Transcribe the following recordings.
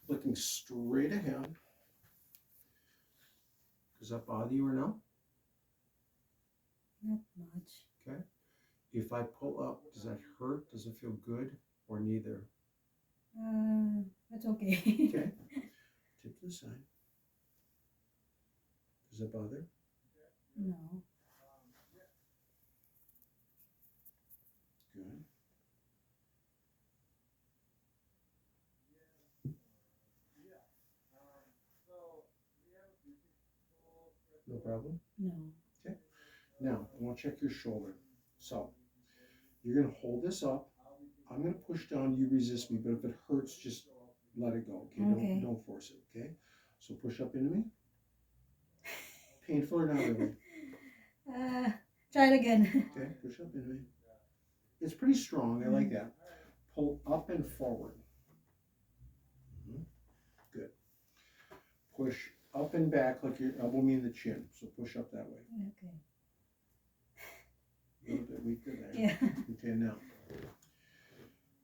looking straight ahead. Does that bother you or no? Not much. Okay. If I pull up, does that hurt? Does it feel good? Or neither? That's okay. Okay. Tip to the side. Does it bother? No. Good. No problem? No. Okay. Now, I want to check your shoulder. So, you're going to hold this up. I'm going to push down. You resist me, but if it hurts, just let it go. Okay? Okay. Don't force it. Okay? So, push up into me. Painful or not really? Try it again. Okay, push up into me. It's pretty strong. I like that. Pull up and forward. Good. Push up and back like your elbow meets the chin. So push up that way. Okay. A little bit weaker there. Yeah. Okay, now.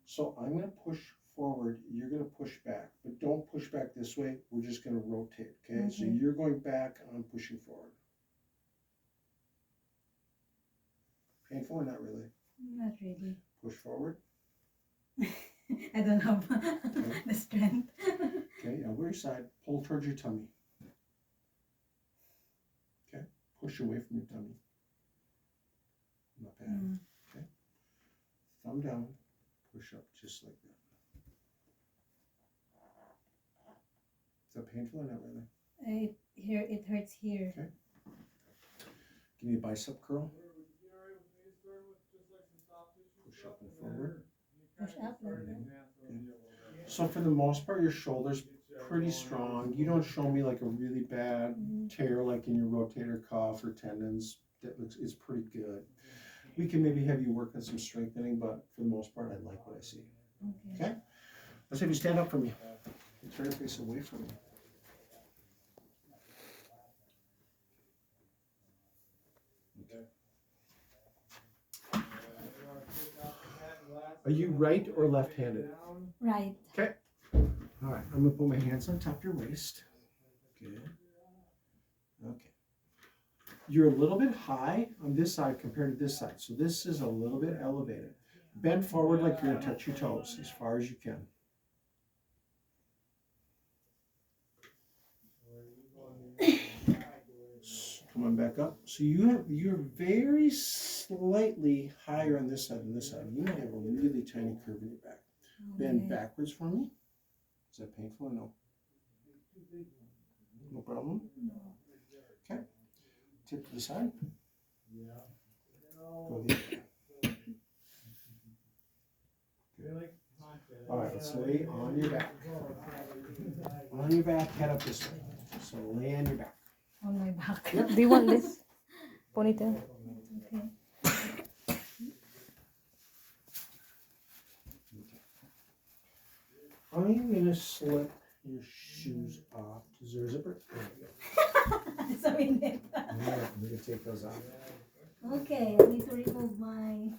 So I'm going to push forward. You're going to push back. But don't push back this way. We're just going to rotate. Okay? So you're going back. I'm pushing forward. Painful or not really? Not really. Push forward. I don't have the strength. Okay, elbow your side. Pull towards your tummy. Okay, push away from your tummy. Not bad. Okay, thumb down. Push up just like that. Is that painful or not really? It hurts here. Okay. Give me a bicep curl. Push up and forward. Push up. So for the most part, your shoulder's pretty strong. You don't show me like a really bad tear like in your rotator cuff or tendons. That looks, it's pretty good. We can maybe have you work on some strengthening, but for the most part, I like what I see. Okay? Let's have you stand up for me. Turn your face away from me. Are you right or left-handed? Right. Okay. All right. I'm going to put my hands on top of your waist. Good. Okay. You're a little bit high on this side compared to this side. So this is a little bit elevated. Bend forward like you're going to touch your toes as far as you can. Come on back up. So you're very slightly higher on this side than this side. You might have a really tiny curve in your back. Bend backwards for me. Is that painful or no? No problem? No. Okay. Tip to the side. Go the other way. Good. All right, let's lay on your back. On your back, head up this way. So lay on your back. On my back. Do you want this ponytail? Okay. I'm going to slip your shoes off. Is there a zipper? There we go. It's a minute. Yeah, we can take those out. Okay, I need to remove my.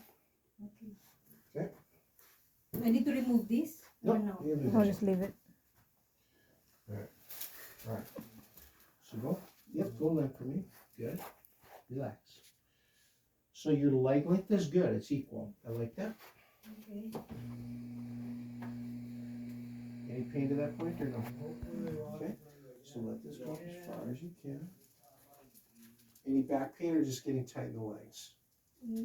Okay. Okay. I need to remove this? Or no? Or just leave it. All right. So go. Yep, go left for me. Good. Relax. So your leg length is good. It's equal. I like that. Okay. Any pain to that point or no? Okay. So let this go as far as you can. Any back pain or just getting tight in the legs?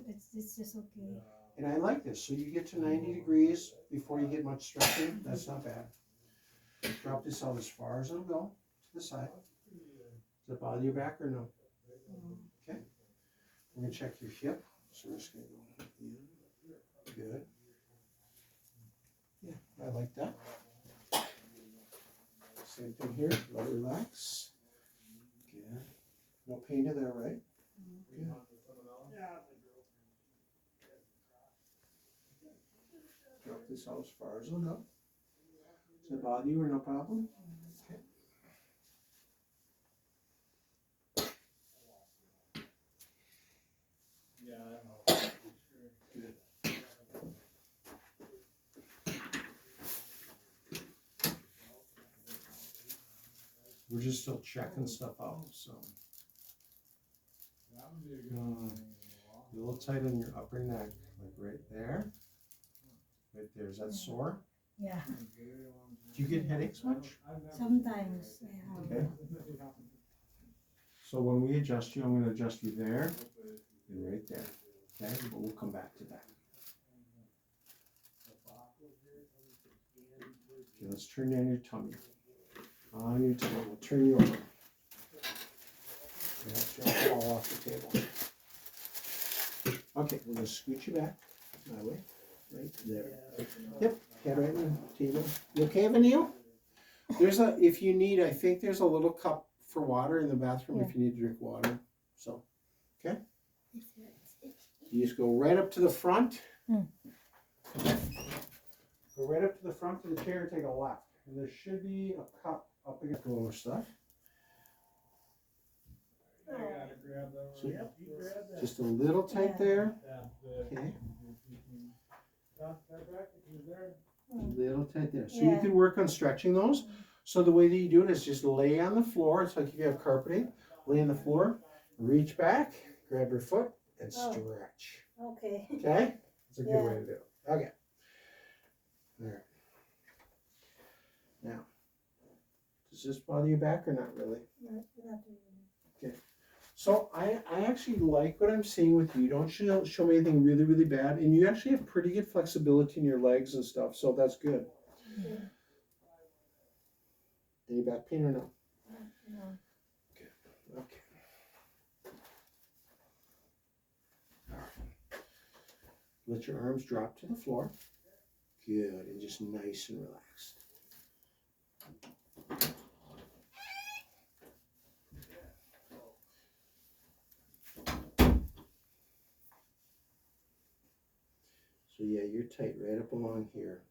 It's just okay. And I like this. So you get to 90 degrees before you get much stretching. That's not bad. Drop this out as far as it'll go to the side. Does it bother your back or no? Okay. We're going to check your hip. So we're just going to go in. Good. Yeah, I like that. Same thing here. Let it relax. Good. No pain to there, right? Good. Drop this out as far as it'll go. Does it bother you or no problem? Okay. Good. We're just still checking stuff out, so. A little tight on your upper neck, like right there. Right there, is that sore? Yeah. Do you get headaches much? Sometimes I have. Okay. So when we adjust you, I'm gonna adjust you there and right there, okay? But we'll come back to that. Okay, let's turn down your tummy. On your tummy, we'll turn you over. That's your fall off the table. Okay, we're gonna scoot you back, my way, right there. Yep, head right on the table. You okay, Vanille? There's if you need, I think there's a little cup for water in the bathroom if you need to drink water. So, okay? You just go right up to the front. Mm. Go right up to the front of the chair and take a left. And there should be a cup up against all our stuff. So, just a little tight there. Okay. A little tight there. So you can work on stretching those. So the way that you do it is just lay on the floor. It's like if you have carpeting. Lay on the floor, reach back, grab your foot, and stretch. Okay. Okay? That's a good way to do it. Okay. All right. Now, does this bother you back or not really? Not really. Okay. So I actually like what I'm seeing with you. You don't show me anything really, really bad. And you actually have pretty good flexibility in your legs and stuff. So that's good. Yeah. Any back pain or no? No. Good. Okay. All right. Let your arms drop to the floor. Good. And just nice and relaxed. So yeah, you're tight right up along here.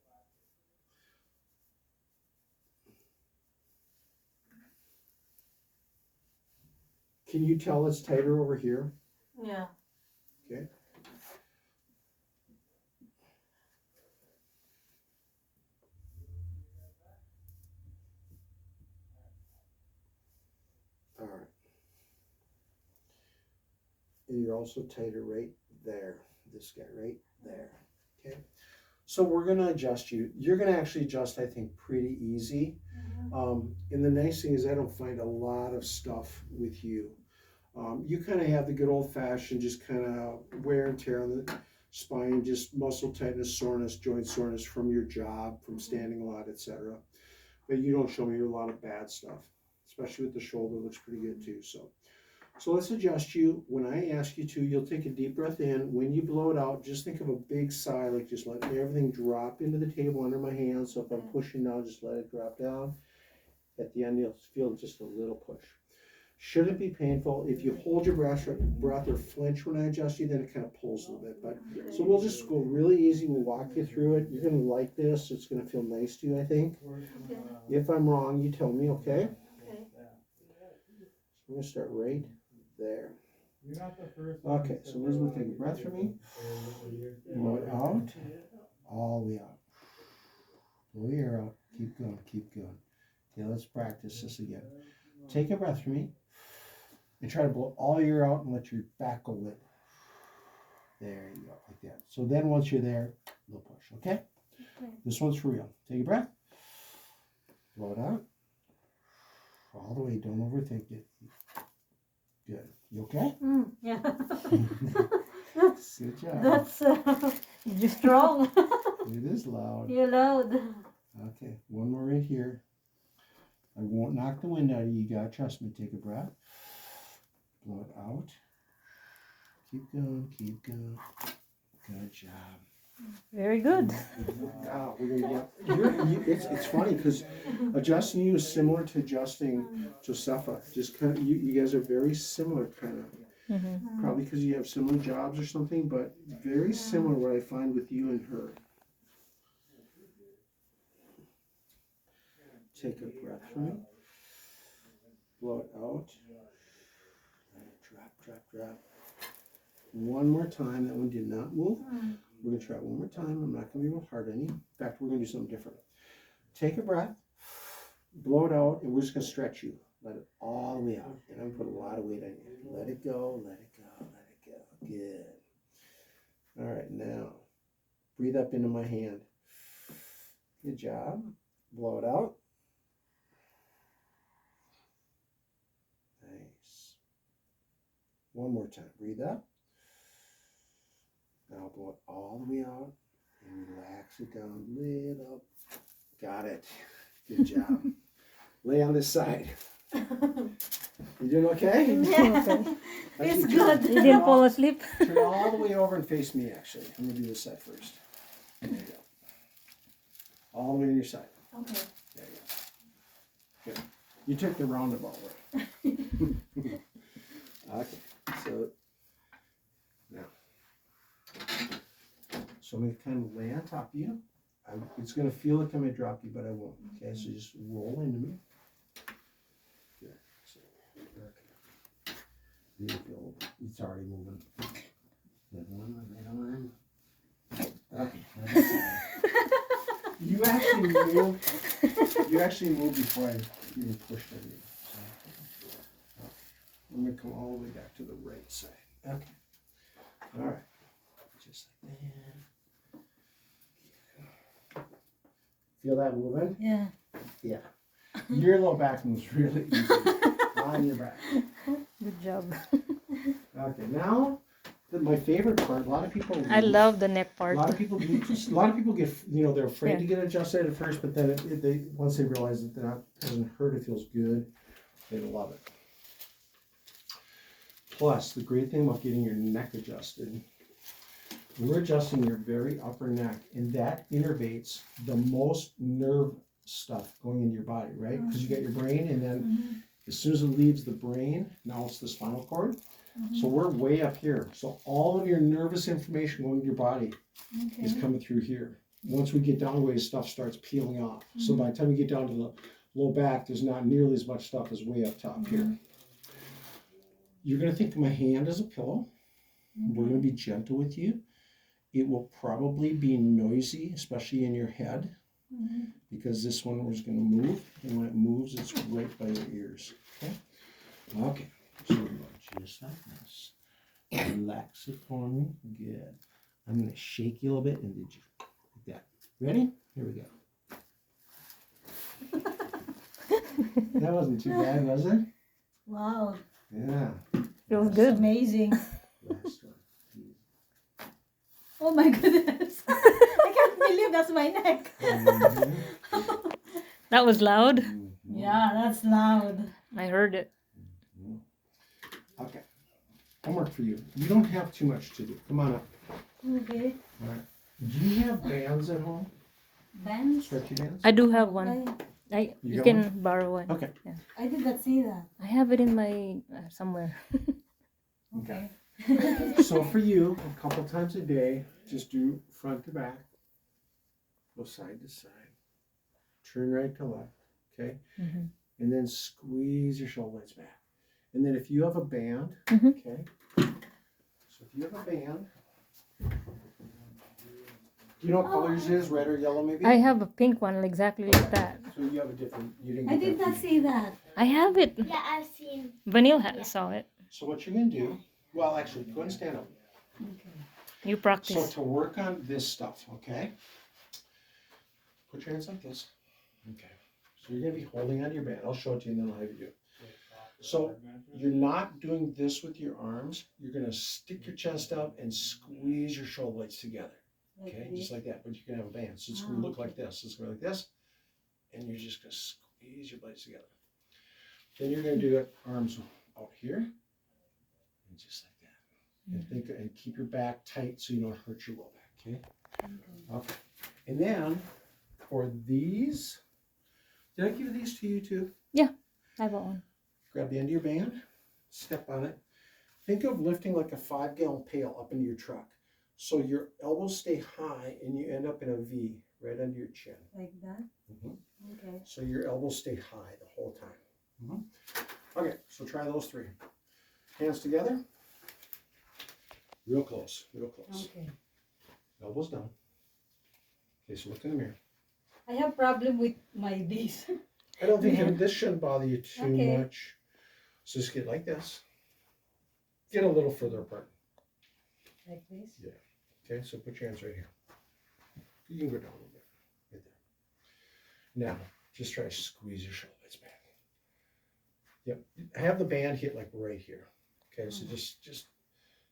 Can you tell it's tighter over here? Yeah. Okay. All right. And you're also tighter right there. This guy right there. Okay. So we're going to adjust you. You're going to actually adjust, I think, pretty easy. And the nice thing is I don't find a lot of stuff with you. You kind of have the good old-fashioned just kind of wear and tear on the spine, just muscle tightness, soreness, joint soreness from your job, from standing a lot, etc. But you don't show me a lot of bad stuff, especially with the shoulder. Looks pretty good too. So let's adjust you. When I ask you to, you'll take a deep breath in. When you blow it out, just think of a big sigh, like just let everything drop into the table under my hands. So if I'm pushing down, just let it drop down. At the end, you'll feel just a little push. Shouldn't be painful. If you hold your breath or flinch when I adjust you, then it kind of pulls a little bit. But so we'll just go really easy. We'll walk you through it. You're going to like this. It's going to feel nice to you, I think. Okay. If I'm wrong, you tell me, okay? Okay. So we're going to start right there. Okay, so Elizabeth, take a breath for me. Blow it out. All the way out. Blow your air out. Keep going, keep going. Okay, let's practice this again. Take a breath for me. And try to blow all your air out and let your back go limp. There you go, like that. So then once you're there, we'll push, okay? This one's for real. Take a breath. Blow it out. All the way, don't overthink it. Good. You okay? Yeah. Good job. That's you're strong. It is loud. You're loud. Okay, one more right here. I won't knock the wind out of you. You gotta trust me. Take a breath. Blow it out. Keep going, keep going. Good job. Very good. Wow, it's funny because adjusting you is similar to adjusting Josefa. Just kind of, you guys are very similar, kind of. Mm-hmm. Probably because you have similar jobs or something, but very similar what I find with you and her. Take a breath from me. Blow it out. Drop, drop, drop. One more time. That one did not move. We're going to try it one more time. I'm not going to be real hard on you. In fact, we're going to do something different. Take a breath. Blow it out, and we're just going to stretch you. Let it all the way out. And I'm putting a lot of weight on you. Let it go, let it go, let it go. Good. All right, now breathe up into my hand. Good job. Blow it out. Nice. One more time. Breathe up. Now blow it all the way out and relax it down a little. Got it. Good job. Lay on this side. You doing okay? Yeah. Okay. It's Actually, good. You didn't fall asleep? Turn all the way over and face me, actually. I'm going to do this side first. There you go. All the way on your side. Okay. There you go. Good. You took the roundabout way. Okay. So, now. So I'm going to kind of lay on top of you. It's going to feel like I'm going to drop you, but I won't. Okay, so just roll into me. Good. So, okay. Beautiful. It's already moving. Good one, right arm. Okay. You actually moved before I even pushed on you. So, okay. I'm going to come all the way back to the right side. Okay. All right. Just like that. Feel that moving? Yeah. Yeah. Your low back moves really easy on your back. Good job. Okay, now my favorite part. A lot of people. I love the neck A part. lot of people get. They're afraid to get adjusted at first, but then they once they realize that it doesn't hurt, it feels good. They love it. Plus, the great thing about getting your neck adjusted. We're adjusting your very upper neck, and that innervates the most nerve stuff going into your body, right? Because you got your brain, and then as soon as it leaves the brain, now it's the spinal cord. So we're way up here. So all of your nervous information going to your body is coming through here. Once we get down a ways, stuff starts peeling off. So by the time you get down to the low back, there's not nearly as much stuff as way up top here. You're going to think of my hand as a pillow. We're going to be gentle with you. It will probably be noisy, especially in your head, because this one was going to move, and when it moves, it's right by your ears. Okay? Okay. So we're going just like this. Relax it for me. Good. I'm going to shake you a little bit, and did you like that? Ready? Here we go. That wasn't too bad, was it? Wow. Yeah. Feels good. Amazing. Last one. Oh my goodness. I can't believe that's my neck. That was loud. Yeah, that's loud. I heard it. Okay. Homework for you. You don't have too much to do. Come on up. Okay. All right. Do you have bands at home? Bands? Stretchy bands? I do have one. I You got can one? borrow one. Okay. Yeah. I did not see that. I have it in my somewhere. Okay. So for you, a couple times a day, just do front to back, go side to side, turn right to left, okay? And then squeeze your shoulder blades back. And then if you have a band, okay? So if you have a band, do you know what color yours is? Red or yellow maybe? I have a pink one exactly like that. So you have a different, you didn't I get did that not from me. see that. I have it. Yeah, I've seen. Vanille saw it. So what you're gonna do, well actually, go ahead and stand up. You So practice. to work on this stuff, okay? Put your hands like this. Okay. So you're gonna be holding on to your band. I'll show it to you and then I'll have you do it. So you're not doing this with your arms. You're gonna stick your chest out and squeeze your shoulder blades together. Okay, just like that. But you can have a band. So it's gonna look like this. It's gonna be like this, and you're just gonna squeeze your blades together. Then you're gonna do it arms out here, and just like that. And keep your back tight so you don't hurt your low back. Okay. Okay. And then for these, did I give these to you too? I bought one. Grab the end of your band, step on it. Think of lifting like a 5-gallon pail up into your truck. So your elbows stay high and you end up in a V right under your chin. Like that? Okay. So your elbows stay high the whole time. Okay, so try those three. Hands together. Real close, real close. Okay. Elbows down. Okay, so look in the mirror. I have problem with my this. I don't think this shouldn't bother you too Okay. much. So just get like this. Get a little further apart. Like this? Okay, so put your hands right here. You can go down a little bit. Right there. Now, just try to squeeze your shoulders back. Yep. Have the band hit like right here. Okay, so just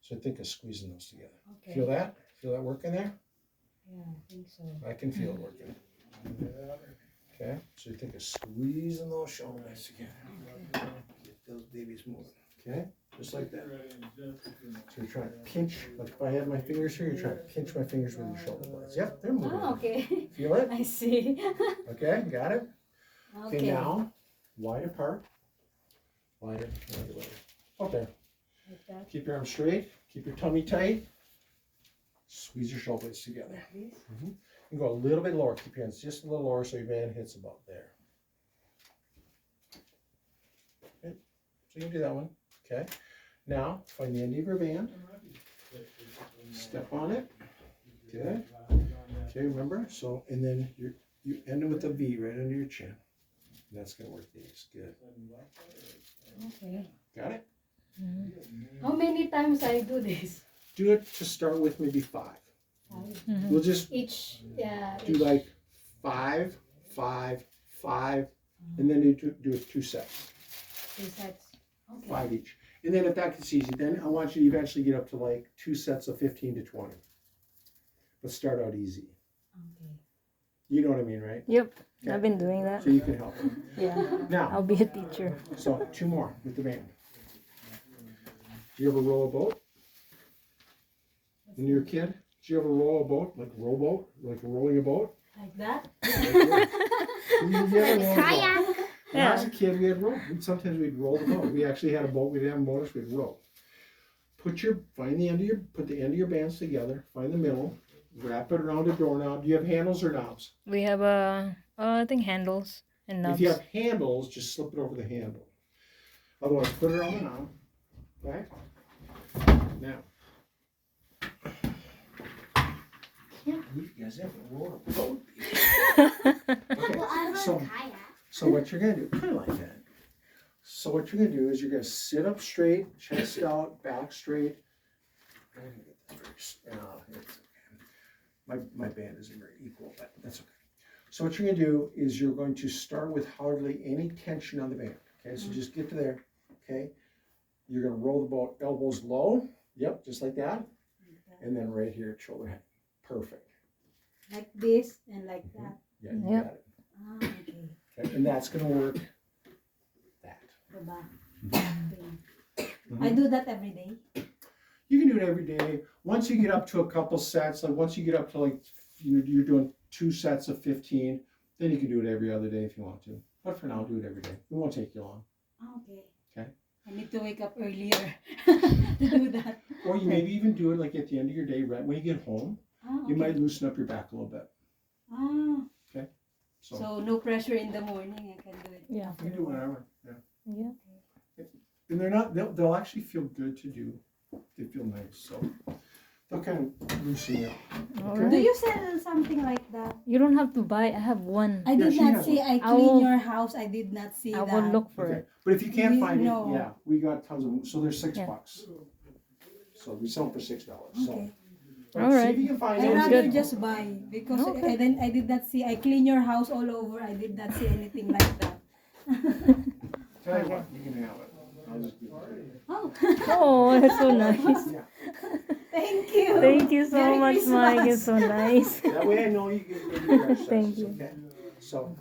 so think of squeezing those together. Okay. Feel that? Feel that working there? Yeah, I think so. I can feel it working. Okay, so think of squeezing those shoulders together. Get those babies moving. Okay, just like that. So you're trying to pinch, like if I had my fingers here, you're trying to pinch my fingers with your shoulder blades. Yep, they're moving. Oh, okay. Feel it? I see. Okay, got it? Okay, Okay. now, wide apart. Wider, wider. Okay, Like that. keep your arms straight, keep your tummy tight. Squeeze your shoulder blades together. Like this. You can go a little bit lower, keep your hands just a little lower so your band hits about there. Okay, so you can do that one. Okay, now find the end of your band. Step on it. Good. Okay, remember? So, and then you end it with a V right under your chin. That's gonna work these. Good. Okay. Got it? How many times I do this? Do it to start with maybe 5. We'll just Each, do like 5, 5, 5, and then you do it 2 sets, 2 sets. Okay. 5 each. And then if that gets easy, then I want you to eventually get up to like 2 sets of 15 to 20. But start out easy. Okay. You know what I mean, right? Yep. Okay. I've been doing that. So you can help them. Yeah. Now, I'll be a teacher. so 2 more with the band. Do you ever roll a boat? When you were a kid? Did you ever roll a boat? Like rowboat? Like rolling a boat? Like that? You ever roll a boat? When I was a Yeah. kid, we had row. Sometimes we'd roll the boat. We actually had a boat. We didn't have motors. We'd row. Put the end of your bands together. Find the middle. Wrap it around a doorknob. Do you have handles or knobs? We have I think handles and knobs. If you have handles, just slip it over the handle. Otherwise, put it on the knob. Okay. Now, can't believe you guys ever rolled a boat. Okay. So what you're gonna do, kind of like that. So what you're gonna do is you're gonna sit up straight, chest out, back straight. I'm gonna get this very, it's okay. My band isn't very equal, but that's okay. So what you're gonna do is you're going to start with hardly any tension on the band. Okay, so just get to there. Okay, you're gonna roll the boat, elbows low. Yep, just like that. And then right here at shoulder head. Perfect. Like this and like that. Yeah, you Yep. got it. Ah, okay. Okay, and that's gonna work. That. The back. Okay. I do that every day. You can do it every day. Once you get up to a couple sets, like once you get up to like you're doing 2 sets of 15, then you can do it every other day if you want to. But for now, do it every day. It won't take you long. Okay. Okay. I need to wake up earlier to do that. Or you maybe even do it like at the end of your day, right when you get home. Ah, You okay. might loosen up your back a little bit. Ah, So, so no pressure in the morning. I can do it. Yeah. you can do whatever. Yeah. Yeah. And they're not. They'll actually feel good to do. They feel nice. So they'll kind of loosen you up. All Okay. right. Do you sell something like that? You don't have to buy. I have one. I Yeah, did she not has see. one. I I clean will- your house. I did not see I that. will look for Okay. it. But if you can't We find know. it, yeah, we got tons of them. So they're $6. Yeah. So we sell them for $6. So Okay. but All see right. if you can find I it. Sounds rather good. just buy because Okay. then I did not see. I clean your house all over. I did not see anything like that. Tell you what, you can have it. I'll just give it to you. Oh, Oh, that's so nice. Yeah. thank you. Thank you so Merry much, Mike. Christmas. It's so nice. That way I know you get your exercises, Thank you. okay? So